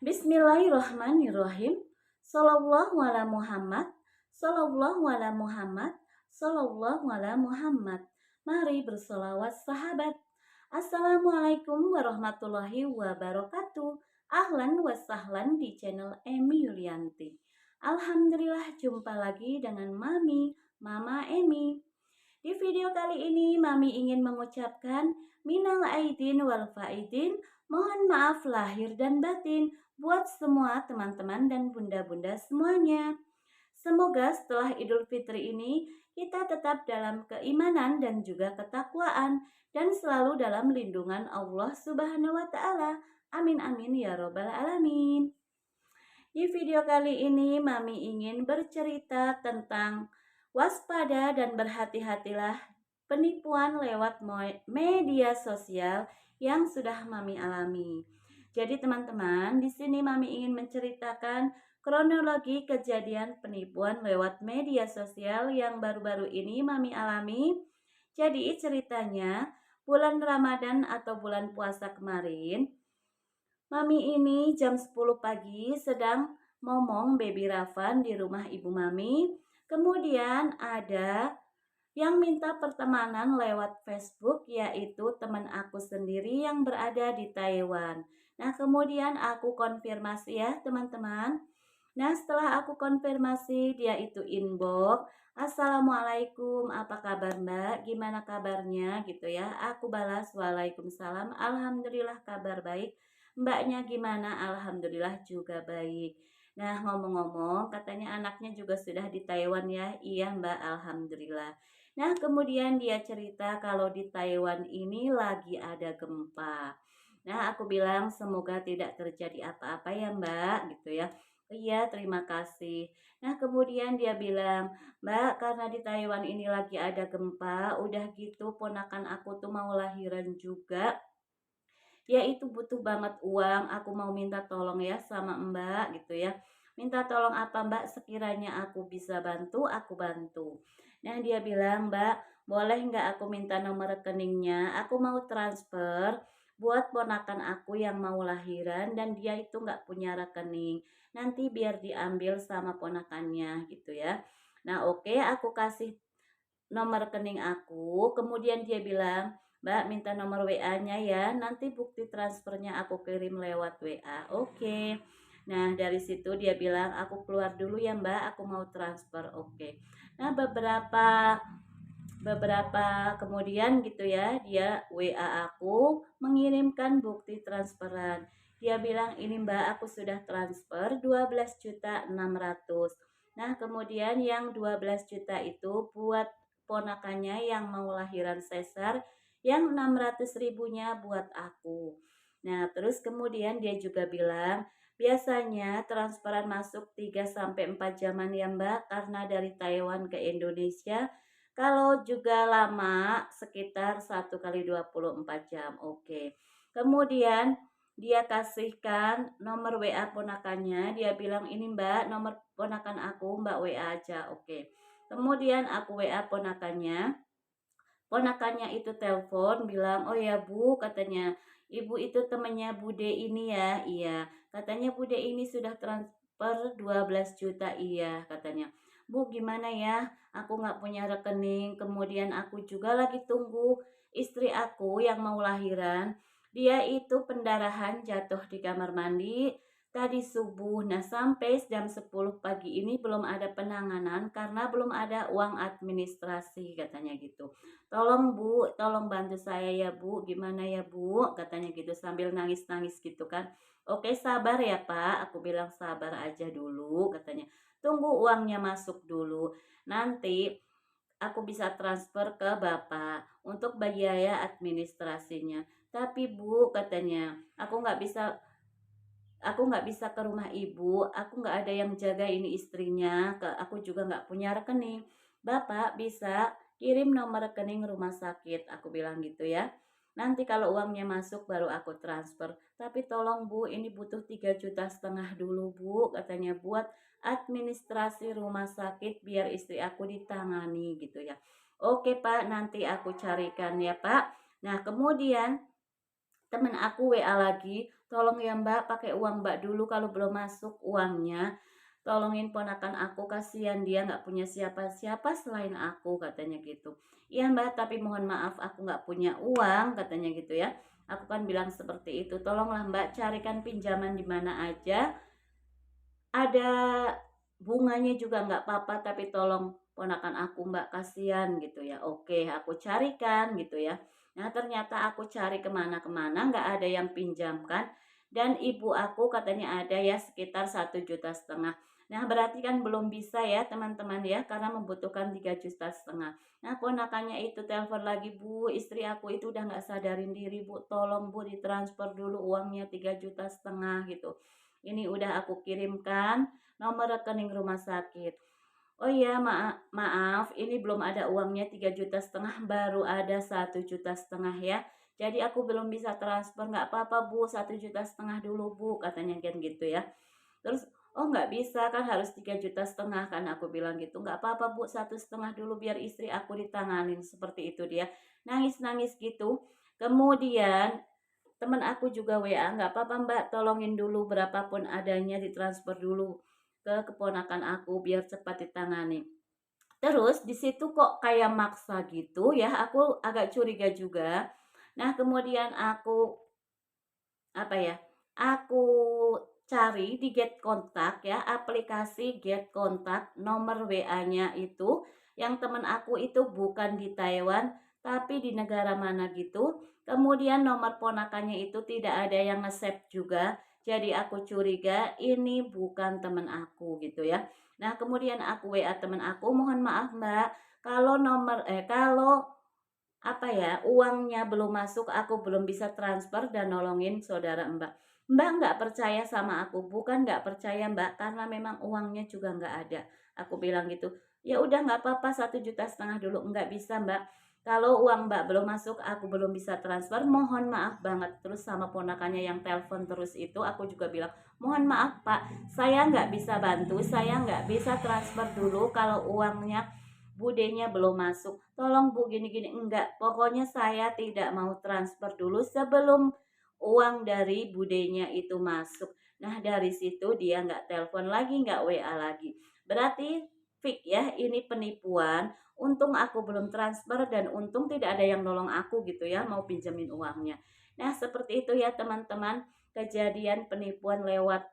Bismillahirrahmanirrahim. Sallallahu ala Muhammad. Sallallahu ala Muhammad. Sallallahu ala Muhammad. Mari bersolawat sahabat. Assalamualaikum warahmatullahi wabarakatuh. Ahlan wa sahlan di channel Emi Yulianti. Alhamdulillah jumpa lagi dengan Mama Emi. Di video kali ini Mami ingin mengucapkan minal aidin wal faidin, mohon maaf lahir dan batin buat semua teman-teman dan bunda-bunda semuanya. Semoga setelah Idul Fitri ini kita tetap dalam keimanan dan juga ketakwaan dan selalu dalam lindungan Allah Subhanahu wa taala. Amin amin ya robbal alamin. Di video kali ini Mami ingin bercerita tentang waspada dan berhati-hatilah penipuan lewat media sosial yang sudah Mami alami. Jadi teman-teman, di sini Mami ingin menceritakan kronologi kejadian penipuan lewat media sosial yang baru-baru ini Mami alami. Jadi ceritanya bulan Ramadan atau bulan puasa kemarin, Mami ini jam 10 pagi sedang ngomong baby Ravan di rumah ibu Mami. Kemudian ada yang minta pertemanan lewat Facebook, yaitu teman aku sendiri yang berada di Taiwan. Nah, kemudian aku konfirmasi ya teman-teman. Nah, setelah aku konfirmasi, dia itu inbox, Assalamualaikum, apa kabar Mbak? Gimana kabarnya gitu ya? Aku balas, Waalaikumsalam, Alhamdulillah kabar baik. Mbaknya gimana? Alhamdulillah juga baik. Nah, ngomong-ngomong, katanya anaknya juga sudah di Taiwan ya? Iya Mbak, Alhamdulillah. Nah, kemudian dia cerita kalau di Taiwan ini lagi ada gempa. Nah, aku bilang semoga tidak terjadi apa-apa ya Mbak, gitu ya. Iya, terima kasih. Nah, kemudian dia bilang, Mbak, karena di Taiwan ini lagi ada gempa, udah gitu ponakan aku tuh mau lahiran juga. Dia itu butuh banget uang, aku mau minta tolong ya sama Mbak gitu ya. Minta tolong apa Mbak, sekiranya aku bisa bantu, aku bantu. Nah dia bilang, Mbak, boleh nggak aku minta nomor rekeningnya, aku mau transfer buat ponakan aku yang mau lahiran dan dia itu nggak punya rekening. Nanti biar diambil sama ponakannya gitu ya. Nah oke, aku kasih nomor rekening aku, kemudian dia bilang, Mbak minta nomor WA-nya ya, nanti bukti transfernya aku kirim lewat WA. Oke. Nah, dari situ dia bilang, aku keluar dulu ya Mbak, aku mau transfer. Oke. Nah, beberapa beberapa kemudian gitu ya, dia WA aku mengirimkan bukti transferan. Dia bilang, ini Mbak, aku sudah transfer 12.600.000. Nah, kemudian yang 12 juta itu buat ponakannya yang mau lahiran sesar, yang 600 ribunya buat aku. Nah, terus kemudian dia juga bilang, biasanya transferan masuk 3 sampai 4 jaman ya Mbak, karena dari Taiwan ke Indonesia. Kalau juga lama sekitar 1 kali 24 jam. Oke. Kemudian dia kasihkan nomor WA ponakannya. Dia bilang, ini Mbak, nomor ponakan aku, Mbak WA aja. Oke. Kemudian aku WA ponakannya. Ponakannya itu telepon bilang, oh ya Bu, katanya, ibu itu temannya Bude ini ya. Iya. Katanya Bude ini sudah transfer 12 juta. Iya, katanya. Bu, gimana ya? Aku nggak punya rekening. Kemudian aku juga lagi tunggu istri aku yang mau lahiran. Dia itu pendarahan jatuh di kamar mandi tadi subuh. Nah, sampai jam 10 pagi ini belum ada penanganan karena belum ada uang administrasi katanya gitu. Tolong Bu, tolong bantu saya ya Bu. Gimana ya Bu? Katanya gitu sambil nangis-nangis gitu kan. Oke, sabar ya Pak. Aku bilang sabar aja dulu katanya. Tunggu uangnya masuk dulu. Nanti aku bisa transfer ke Bapak untuk biaya administrasinya. Tapi Bu, katanya, aku nggak bisa ke rumah ibu, aku nggak ada yang jaga ini istrinya, aku juga nggak punya rekening. Bapak bisa kirim nomor rekening rumah sakit, aku bilang gitu ya. Nanti kalau uangnya masuk baru aku transfer. Tapi tolong Bu, ini butuh 3,5 juta dulu Bu, katanya buat administrasi rumah sakit biar istri aku ditangani gitu ya. Oke Pak, nanti aku carikan ya Pak. Nah kemudian temen aku WA lagi, tolong ya Mbak pakai uang Mbak dulu kalau belum masuk uangnya. Tolongin ponakan aku, kasihan dia nggak punya siapa-siapa selain aku, katanya gitu. Iya Mbak, tapi mohon maaf aku nggak punya uang, katanya gitu ya. Aku kan bilang seperti itu, tolonglah Mbak carikan pinjaman di mana aja. Ada bunganya juga nggak apa-apa, tapi tolong ponakan aku Mbak, kasihan gitu ya. Oke, aku carikan gitu ya. Nah ternyata aku cari kemana-kemana nggak ada yang pinjamkan, dan ibu aku katanya ada ya sekitar 1,5 juta. Nah berarti kan belum bisa ya teman-teman ya, karena membutuhkan 3,5 juta. Nah ponakannya itu telepon lagi, Bu istri aku itu udah nggak sadarin diri Bu, tolong Bu ditransfer dulu uangnya 3,5 juta gitu. Ini udah aku kirimkan nomor rekening rumah sakit. Oh iya, maaf, ini belum ada uangnya 3,5 juta, baru ada 1,5 juta ya. Jadi aku belum bisa transfer, nggak apa-apa Bu, 1,5 juta dulu Bu, katanya kan gitu ya. Terus, oh nggak bisa kan harus 3,5 juta kan, aku bilang gitu. Nggak apa-apa Bu, 1,5 dulu biar istri aku ditanganin, seperti itu dia. Nangis-nangis gitu. Kemudian temen aku juga WA, nggak apa-apa Mbak, tolongin dulu berapapun adanya ditransfer dulu ke keponakan aku biar cepat ditangani. Terus di situ kok kayak maksa gitu ya, aku agak curiga juga. Nah kemudian aku apa ya, aku cari di Get Kontak ya, aplikasi Get Kontak, nomor WA-nya itu yang temen aku itu bukan di Taiwan tapi di negara mana gitu. Kemudian nomor ponakannya itu tidak ada yang nge-save juga. Jadi aku curiga ini bukan temen aku gitu ya. Nah, kemudian aku WA temen aku, mohon maaf Mbak, kalau apa ya, uangnya belum masuk, aku belum bisa transfer dan nolongin saudara Mbak. Mbak nggak percaya sama aku, bukan nggak percaya Mbak, karena memang uangnya juga nggak ada. Aku bilang gitu, ya udah nggak apa-apa 1,5 juta dulu, nggak bisa Mbak. Kalau uang Mbak belum masuk, aku belum bisa transfer, mohon maaf banget. Terus sama ponakannya yang telepon terus itu, aku juga bilang, mohon maaf Pak, saya nggak bisa bantu, saya nggak bisa transfer dulu kalau uangnya budenya belum masuk. Tolong Bu gini-gini, enggak. Pokoknya saya tidak mau transfer dulu sebelum uang dari budenya itu masuk. Nah dari situ dia nggak telepon lagi, nggak WA lagi. Berarti fix ya, ini penipuan. Untung aku belum transfer dan untung tidak ada yang nolong aku gitu ya, mau pinjemin uangnya. Nah seperti itu ya teman-teman, kejadian penipuan lewat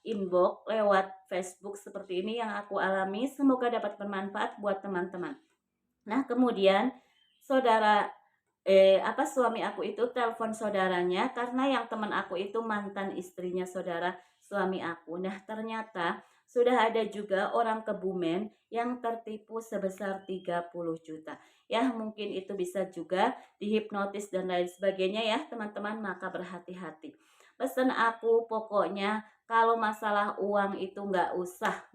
inbox lewat Facebook seperti ini yang aku alami. Semoga dapat bermanfaat buat teman-teman. Nah, kemudian saudara suami aku itu telepon saudaranya karena yang teman aku itu mantan istrinya saudara suami aku. Nah, ternyata sudah ada juga orang Kebumen yang tertipu sebesar 30 juta. Ya, mungkin itu bisa juga dihipnotis dan lain sebagainya ya, teman-teman, maka berhati-hati. Pesan aku pokoknya kalau masalah uang itu nggak usah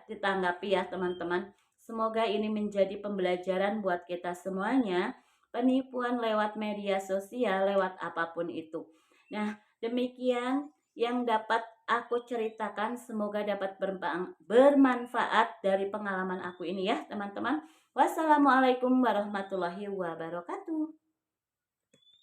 ditanggapi ya, teman-teman. Semoga ini menjadi pembelajaran buat kita semuanya, penipuan lewat media sosial, lewat apapun itu. Nah, demikian yang dapat aku ceritakan, semoga dapat bermanfaat dari pengalaman aku ini ya, teman-teman. Wassalamualaikum warahmatullahi wabarakatuh.